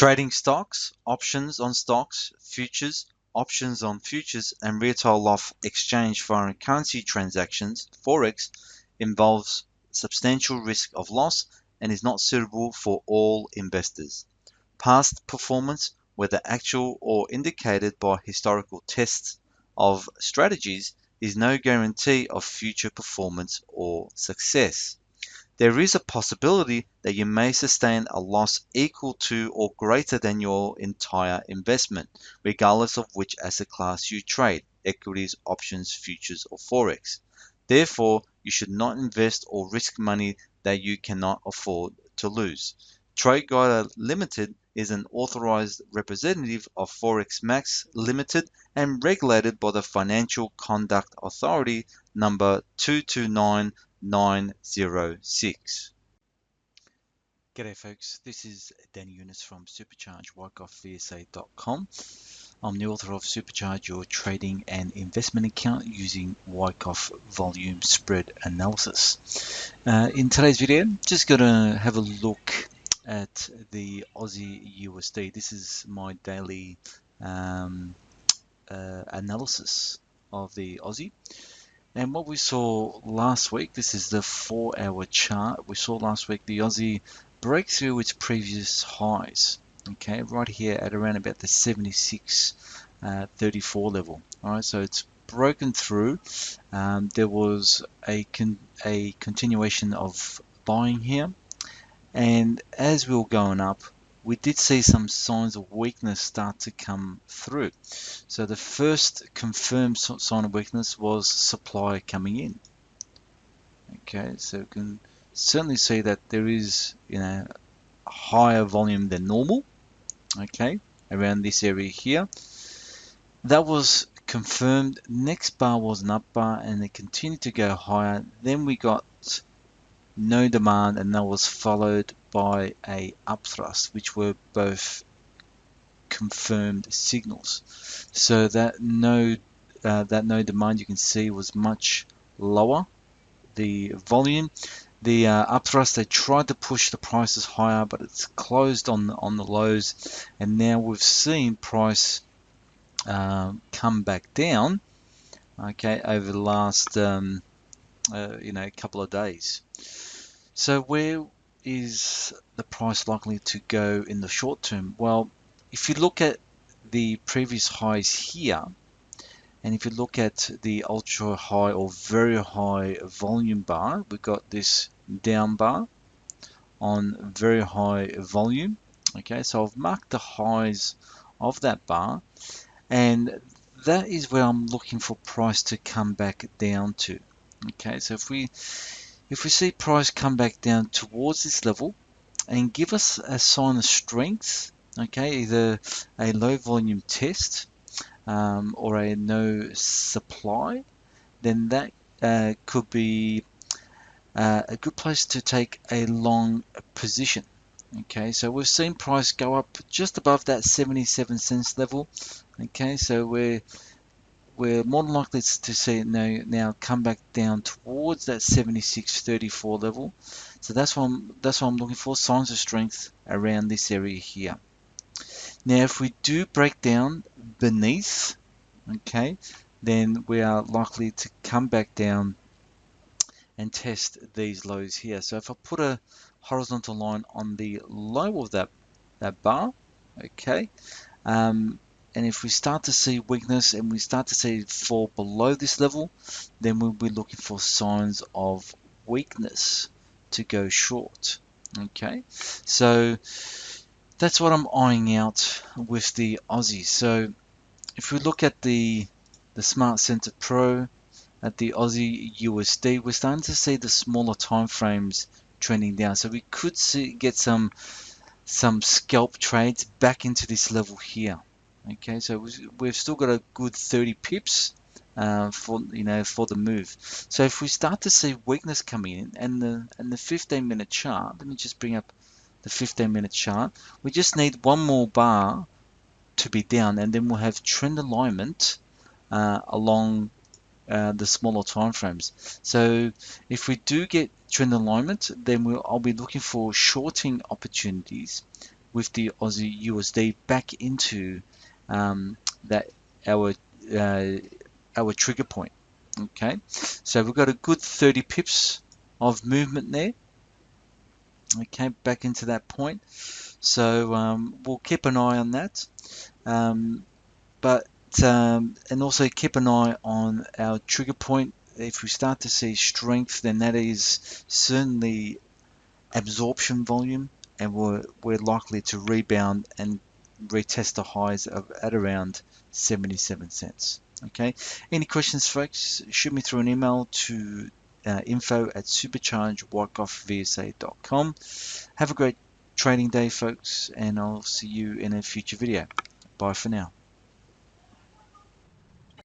Trading stocks, options on stocks, futures, options on futures, and retail off-exchange foreign currency transactions, Forex, involves substantial risk of loss and is not suitable for all investors. Past performance, whether actual or indicated by historical tests of strategies, is no guarantee of future performance or success. There is a possibility that you may sustain a loss equal to or greater than your entire investment, regardless of which asset class you trade, equities, options, futures, or Forex. Therefore, you should not invest or risk money that you cannot afford to lose. Trade Guide Limited is an authorized representative of Forex Max Limited and regulated by the Financial Conduct Authority number 229906. G'day folks, this is Younes from Supercharge Wyckoff VSA.com. I'm the author of Supercharge Your Trading and Investment Account using Wyckoff Volume Spread Analysis. In today's video, just going to have a look at the Aussie USD. This is my daily analysis of the Aussie. And what we saw last week, this is the 4-hour chart. We saw last week the Aussie break through its previous highs. Okay, right here at around about the 76.34 level. All right, so it's broken through. There was a continuation of buying here, and as we were going up, we did see some signs of weakness start to come through. So the first confirmed sign of weakness was supply coming in. Okay, so you can certainly see that there is, a higher volume than normal. Okay, around this area here. That was confirmed. Next bar was an up bar, and it continued to go higher. Then we got no demand, and that was followed by a upthrust, which were both confirmed signals. So that no demand, you can see, was much lower. The volume, the upthrust, they tried to push the prices higher, but it's closed on the lows, and now we've seen price come back down. Okay, over the last couple of days. So where is the price likely to go in the short term? Well, if you look at the previous highs here, and if you look at the ultra high or very high volume bar, we've got this down bar on very high volume. Okay, so I've marked the highs of that bar, and that is where I'm looking for price to come back down to. Okay, so if we see price come back down towards this level and give us a sign of strength, okay, either a low volume test or a no supply, then that could be a good place to take a long position. Okay, so we've seen price go up just above that 77 cents level. Okay, so we're more than likely to see it now come back down towards that 76.34 level. So that's what I'm looking for, signs of strength around this area here. Now, if we do break down beneath, okay, then we are likely to come back down and test these lows here. So if I put a horizontal line on the low of that bar, okay, and if we start to see weakness and we start to see it fall below this level, then we'll be looking for signs of weakness to go short. Okay, so that's what I'm eyeing out with the Aussie. So if we look at the Smart Center Pro, at the Aussie USD, we're starting to see the smaller time frames trending down. So we could get some scalp trades back into this level here. Okay, so we've still got a good 30 pips for the move. So if we start to see weakness coming in, and the 15-minute chart, let me just bring up the 15-minute chart. We just need one more bar to be down, and then we'll have trend alignment along the smaller time frames. So if we do get trend alignment, then I'll be looking for shorting opportunities with the Aussie USD back into that our uh, our trigger point. Okay, so we've got a good 30 pips of movement there. Okay, back into that point. So we'll keep an eye on that. But and also keep an eye on our trigger point. If we start to see strength, then that is certainly absorption volume, and we're likely to rebound and retest the highs of at around 77 cents. Okay. Any questions, folks? Shoot me through an email to info@superchargewyckoffvsa.com. Have a great trading day, folks, and I'll see you in a future video. Bye for now.